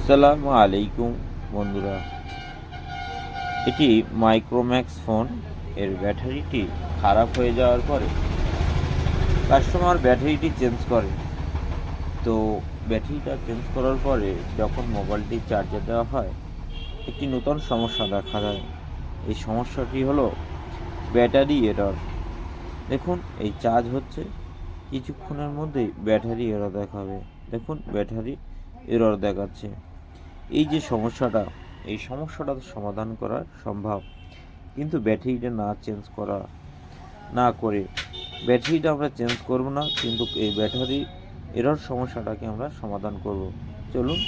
আসসালামু আলাইকুম বন্ধুরা, এটি মাইক্রোম্যাক্স ফোন। এর ব্যাটারিটি খারাপ হয়ে যাওয়ার পরে কাস্টমার ব্যাটারিটি চেঞ্জ করে। তো ব্যাটারিটা চেঞ্জ করার পরে যখন মোবাইলটি চার্জে দেওয়া হয়, একটি নতুন সমস্যা দেখা দেয়। এই সমস্যাটি হলো ব্যাটারি এরর। দেখুন, এই চার্জ হচ্ছে, কিছুক্ষণের মধ্যেই ব্যাটারি এরর দেখাবে। দেখুন, ব্যাটারি এরর দেখাচ্ছে। এই যে সমস্যাটা, এই সমস্যাটা সমাধান করা সম্ভব, কিন্তু ব্যাটারিটা না করে ব্যাটারিটা আমরা চেঞ্জ করব না, কিন্তু এই ব্যাটারি এরর সমস্যাটাকে আমরা সমাধান করব। চলুন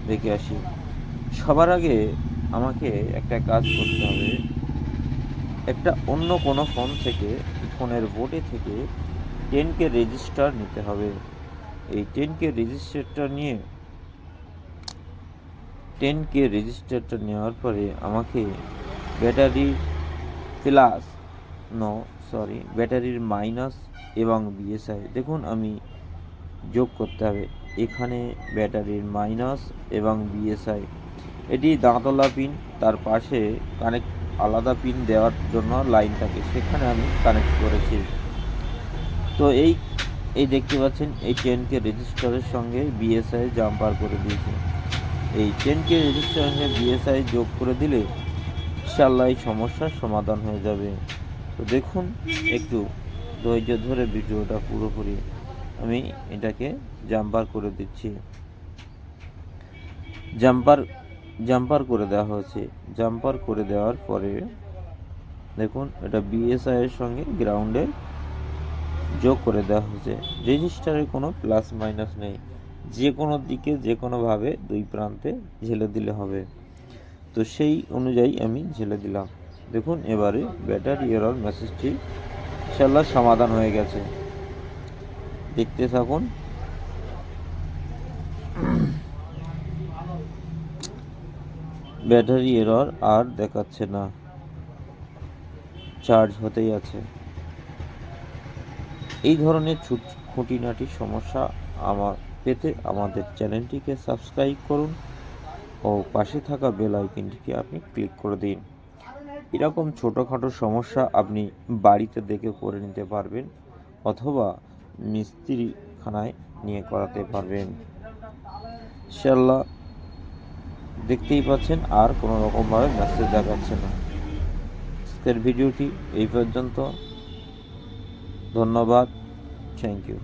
দেখে আসি। সবার আগে আমাকে একটা কাজ করতে হবে। একটা অন্য কোনো ফোন থেকে, ফোনের বোর্ডে থেকে 10K রেজিস্টার নিতে হবে। এই 10K রেজিস্টারটা নেওয়ার পরে আমাকে ব্যাটারির মাইনাস এবং বিএসআই দেখুন আমি যোগ করতে হবে। এখানে ব্যাটারির মাইনাস এবং বিএসআই, এটি দাঁতলা পিন, তার পাশে আলাদা পিন দেওয়ার জন্য লাইন থাকে, সেখানে আমি কানেক্ট করেছি। তো এই দেখতে পাচ্ছেন, এই 10K রেজিস্টারের সঙ্গে বিএসআই জাম্পার করে দিয়েছি। এই 10K রেজিস্টারে বিএসআই যোগ করে দিলে ইনশাআল্লাহ এই সমস্যার সমাধান হয়ে যাবে। তো দেখুন, একটু ধৈর্য ধরে ভিডিওটা পুরোপুরি আমি এটাকে জাম্পার করে দিচ্ছি। জাম্পার করে দেওয়া হয়েছে। জাম্পার করে দেওয়ার পরে দেখুন, এটা বিএসআই এর সঙ্গে গ্রাউন্ডে যোগ করে দেওয়া হয়েছে। রেজিস্টারে কোনো প্লাস মাইনাস নেই, যে কোনো দিকে যে কোনোভাবে দুই প্রান্তে ঝেলে দিলে হবে। তো সেই অনুযায়ী আমি ঝেলে দিলাম। দেখুন, এবারে ব্যাটারি এরর মেসেজটি ইনশাআল্লাহ সমাধান হয়ে গেছে। দেখতে থাকুন। ব্যাটারি এরর আর দেখাচ্ছে না, চার্জ হতেই আছে। এই ধরনের খুঁটিনাটি সমস্যা পেতে আমাদের চ্যানেলটিকে সাবস্ক্রাইব করুন ও পাশে থাকা বেল আইকনটিকে আপনি ক্লিক করে দিন। এরকম ছোটোখাটো সমস্যা আপনি বাড়িতে দেখে করে নিতে পারবেন, অথবা মিস্ত্রিখানায় নিয়ে করাতে পারবেন। ইনশাআল্লাহ দেখতেই পাচ্ছেন, আর কোনো রকমভাবে মেসেজ দেখাচ্ছে না। আজকের ভিডিওটি এই পর্যন্ত। ধন্যবাদ। Thank you.